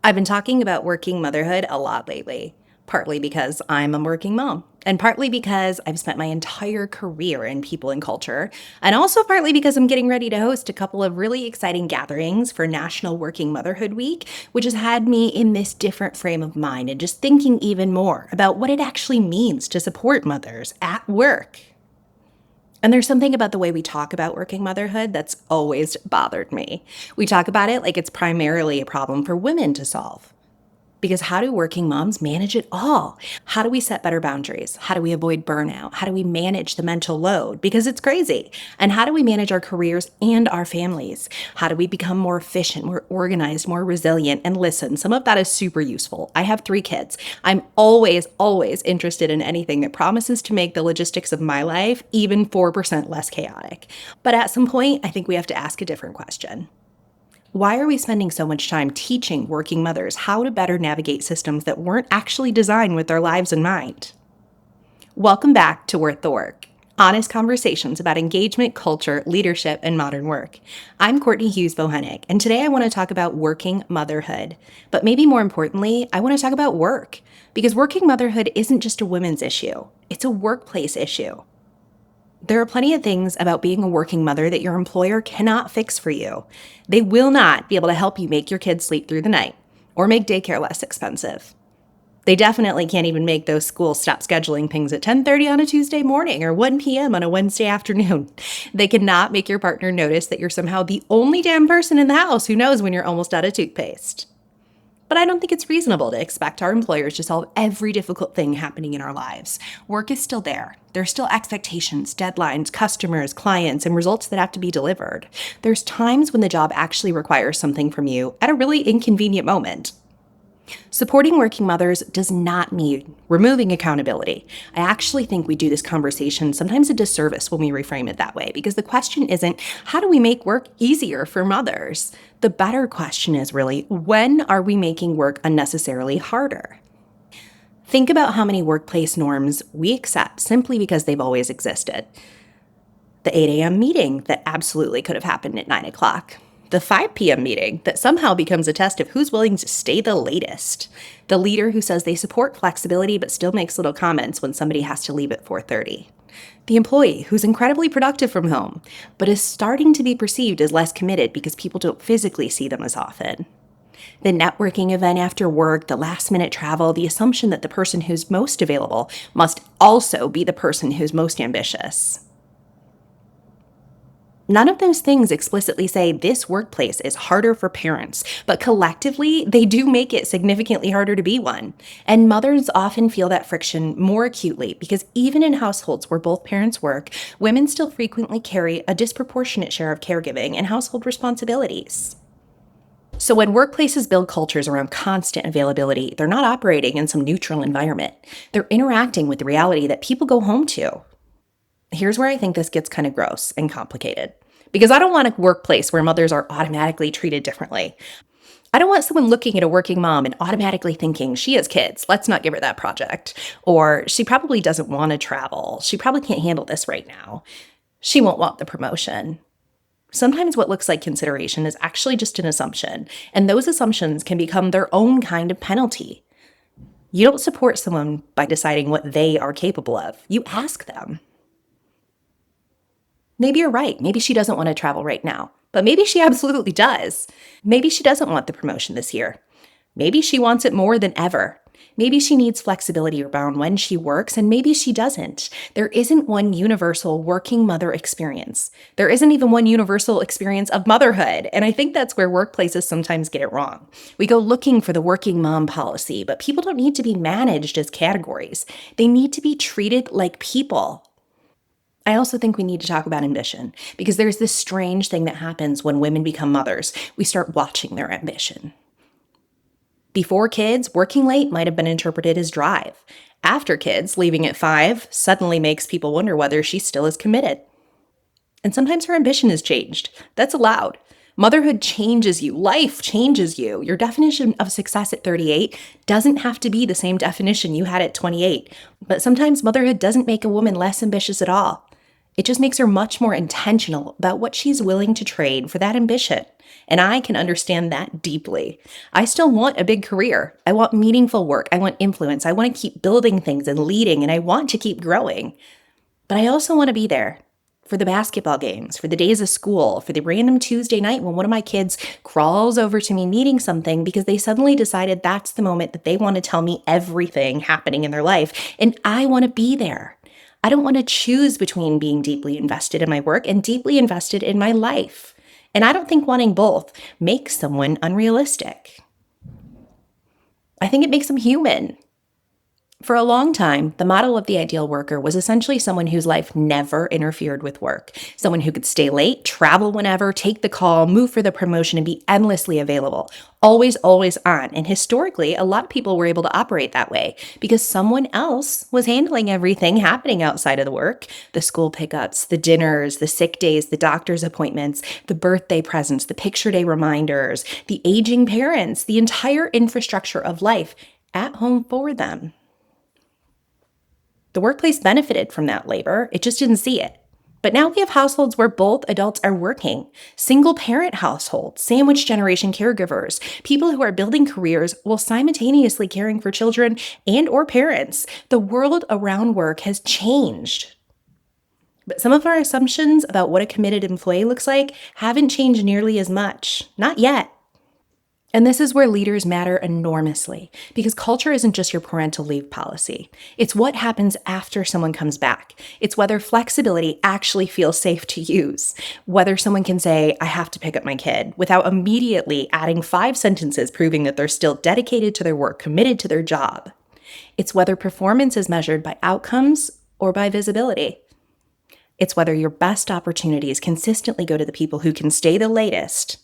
I've been talking about working motherhood a lot lately, partly because I'm a working mom, and partly because I've spent my entire career in people and culture, and also partly because I'm getting ready to host a couple of really exciting gatherings for National Working Motherhood Week, which has had me in this different frame of mind and just thinking even more about what it actually means to support mothers at work. And there's something about the way we talk about working motherhood that's always bothered me. We talk about it like it's primarily a problem for women to solve. Because how do working moms manage it all? How do we set better boundaries? How do we avoid burnout? How do we manage the mental load? Because it's crazy. And how do we manage our careers and our families? How do we become more efficient, more organized, more resilient? And listen, some of that is super useful. I have 3 kids. I'm always interested in anything that promises to make the logistics of my life even 4% less chaotic. But at some point, I think we have to ask a different question. Why are we spending so much time teaching working mothers how to better navigate systems that weren't actually designed with their lives in mind? Welcome back to Worth the Work, honest conversations about engagement, culture, leadership, and modern work. I'm Courtni Hughes-Bochenek, and today I want to talk about working motherhood. But maybe more importantly, I want to talk about work, because working motherhood isn't just a women's issue, it's a workplace issue. There are plenty of things about being a working mother that your employer cannot fix for you. They will not be able to help you make your kids sleep through the night or make daycare less expensive. They definitely can't even make those schools stop scheduling things at 10:30 on a Tuesday morning or 1 p.m. on a Wednesday afternoon. They cannot make your partner notice that you're somehow the only damn person in the house who knows when you're almost out of toothpaste. But I don't think it's reasonable to expect our employers to solve every difficult thing happening in our lives. Work is still there. There are still expectations, deadlines, customers, clients, and results that have to be delivered. There's times when the job actually requires something from you at a really inconvenient moment. Supporting working mothers does not mean removing accountability. I actually think we do this conversation sometimes a disservice when we reframe it that way, because the question isn't, how do we make work easier for mothers? The better question is really, when are we making work unnecessarily harder? Think about how many workplace norms we accept simply because they've always existed. The 8 a.m. meeting that absolutely could have happened at 9 o'clock. The 5 p.m. meeting that somehow becomes a test of who's willing to stay the latest. The leader who says they support flexibility but still makes little comments when somebody has to leave at 4:30. The employee who's incredibly productive from home but is starting to be perceived as less committed because people don't physically see them as often. The networking event after work, the last-minute travel, the assumption that the person who's most available must also be the person who's most ambitious. None of those things explicitly say this workplace is harder for parents, but collectively, they do make it significantly harder to be one. And mothers often feel that friction more acutely because even in households where both parents work, women still frequently carry a disproportionate share of caregiving and household responsibilities. So when workplaces build cultures around constant availability, they're not operating in some neutral environment. They're interacting with the reality that people go home to. Here's where I think this gets kind of gross and complicated. Because I don't want a workplace where mothers are automatically treated differently. I don't want someone looking at a working mom and automatically thinking, she has kids, let's not give her that project. Or she probably doesn't want to travel. She probably can't handle this right now. She won't want the promotion. Sometimes what looks like consideration is actually just an assumption, and those assumptions can become their own kind of penalty. You don't support someone by deciding what they are capable of. You ask them. Maybe you're right. Maybe she doesn't want to travel right now, but maybe she absolutely does. Maybe she doesn't want the promotion this year. Maybe she wants it more than ever. Maybe she needs flexibility around when she works, and maybe she doesn't. There isn't one universal working mother experience. There isn't even one universal experience of motherhood, and I think that's where workplaces sometimes get it wrong. We go looking for the working mom policy, but people don't need to be managed as categories. They need to be treated like people. I also think we need to talk about ambition, because there's this strange thing that happens when women become mothers. We start watching their ambition. Before kids, working late might have been interpreted as drive. After kids, leaving at 5 suddenly makes people wonder whether she still is committed. And sometimes her ambition has changed. That's allowed. Motherhood changes you. Life changes you. Your definition of success at 38 doesn't have to be the same definition you had at 28. But sometimes motherhood doesn't make a woman less ambitious at all. It just makes her much more intentional about what she's willing to trade for that ambition. And I can understand that deeply. I still want a big career. I want meaningful work. I want influence. I want to keep building things and leading, and I want to keep growing. But I also want to be there for the basketball games, for the days of school, for the random Tuesday night when one of my kids crawls over to me needing something because they suddenly decided that's the moment that they want to tell me everything happening in their life. And I want to be there. I don't want to choose between being deeply invested in my work and deeply invested in my life. And I don't think wanting both makes someone unrealistic. I think it makes them human. For a long time, the model of the ideal worker was essentially someone whose life never interfered with work. Someone who could stay late, travel whenever, take the call, move for the promotion, and be endlessly available. Always, always on. And historically, a lot of people were able to operate that way because someone else was handling everything happening outside of the work. The school pickups, the dinners, the sick days, the doctor's appointments, the birthday presents, the picture day reminders, the aging parents, the entire infrastructure of life at home for them. The workplace benefited from that labor, it just didn't see it. But now we have households where both adults are working. Single parent households, sandwich generation caregivers, people who are building careers while simultaneously caring for children and or parents. The world around work has changed. But some of our assumptions about what a committed employee looks like haven't changed nearly as much. Not yet. And this is where leaders matter enormously, because culture isn't just your parental leave policy. It's what happens after someone comes back. It's whether flexibility actually feels safe to use, whether someone can say, I have to pick up my kid, without immediately adding 5 sentences proving that they're still dedicated to their work, committed to their job. It's whether performance is measured by outcomes or by visibility. It's whether your best opportunities consistently go to the people who can stay the latest.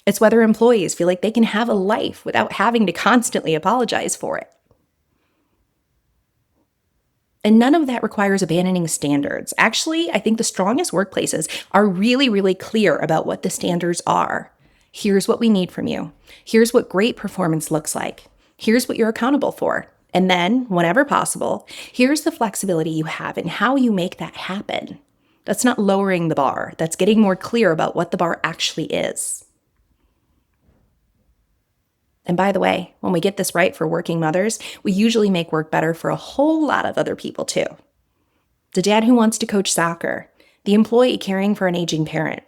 It's whether employees feel like they can have a life without having to constantly apologize for it. And none of that requires abandoning standards. Actually, I think the strongest workplaces are really, really clear about what the standards are. Here's what we need from you. Here's what great performance looks like. Here's what you're accountable for. And then, whenever possible, here's the flexibility you have in how you make that happen. That's not lowering the bar. That's getting more clear about what the bar actually is. And by the way, when we get this right for working mothers, we usually make work better for a whole lot of other people too. The dad who wants to coach soccer, the employee caring for an aging parent,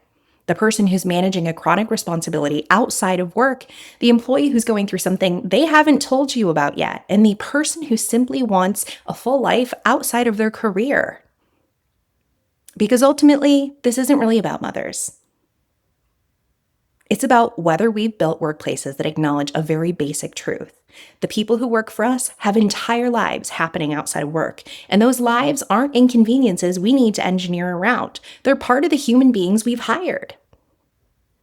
the person who's managing a chronic responsibility outside of work, the employee who's going through something they haven't told you about yet, and the person who simply wants a full life outside of their career. Because ultimately, this isn't really about mothers. It's about whether we've built workplaces that acknowledge a very basic truth. The people who work for us have entire lives happening outside of work, and those lives aren't inconveniences we need to engineer around. They're part of the human beings we've hired.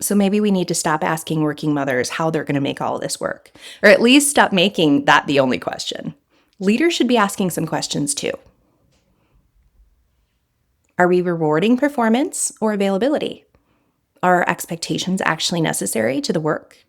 So maybe we need to stop asking working mothers how they're going to make all of this work, or at least stop making that the only question. Leaders should be asking some questions too. Are we rewarding performance or availability? Are our expectations actually necessary to the work?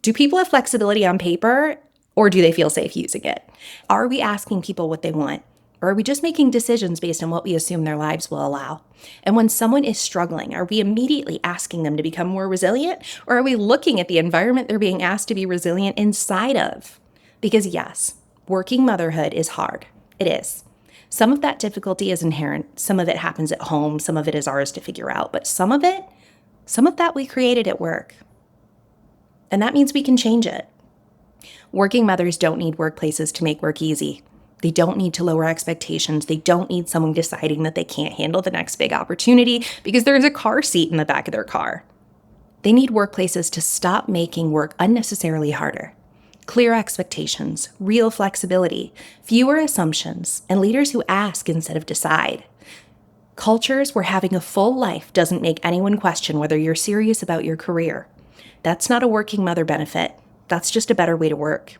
Do people have flexibility on paper, or do they feel safe using it? Are we asking people what they want, or are we just making decisions based on what we assume their lives will allow? And when someone is struggling, are we immediately asking them to become more resilient, or are we looking at the environment they're being asked to be resilient inside of? Because yes, working motherhood is hard. It is. Some of that difficulty is inherent. Some of it happens at home. Some of it is ours to figure out. But some of that we created at work. And that means we can change it. Working mothers don't need workplaces to make work easy. They don't need to lower expectations. They don't need someone deciding that they can't handle the next big opportunity because there's a car seat in the back of their car. They need workplaces to stop making work unnecessarily harder. Clear expectations, real flexibility, fewer assumptions, and leaders who ask instead of decide. Cultures where having a full life doesn't make anyone question whether you're serious about your career. That's not a working mother benefit. That's just a better way to work.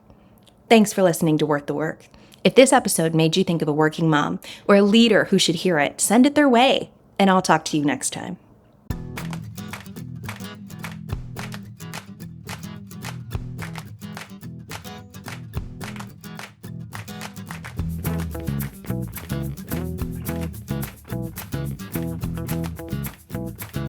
Thanks for listening to Worth the Work. If this episode made you think of a working mom or a leader who should hear it, send it their way, and I'll talk to you next time.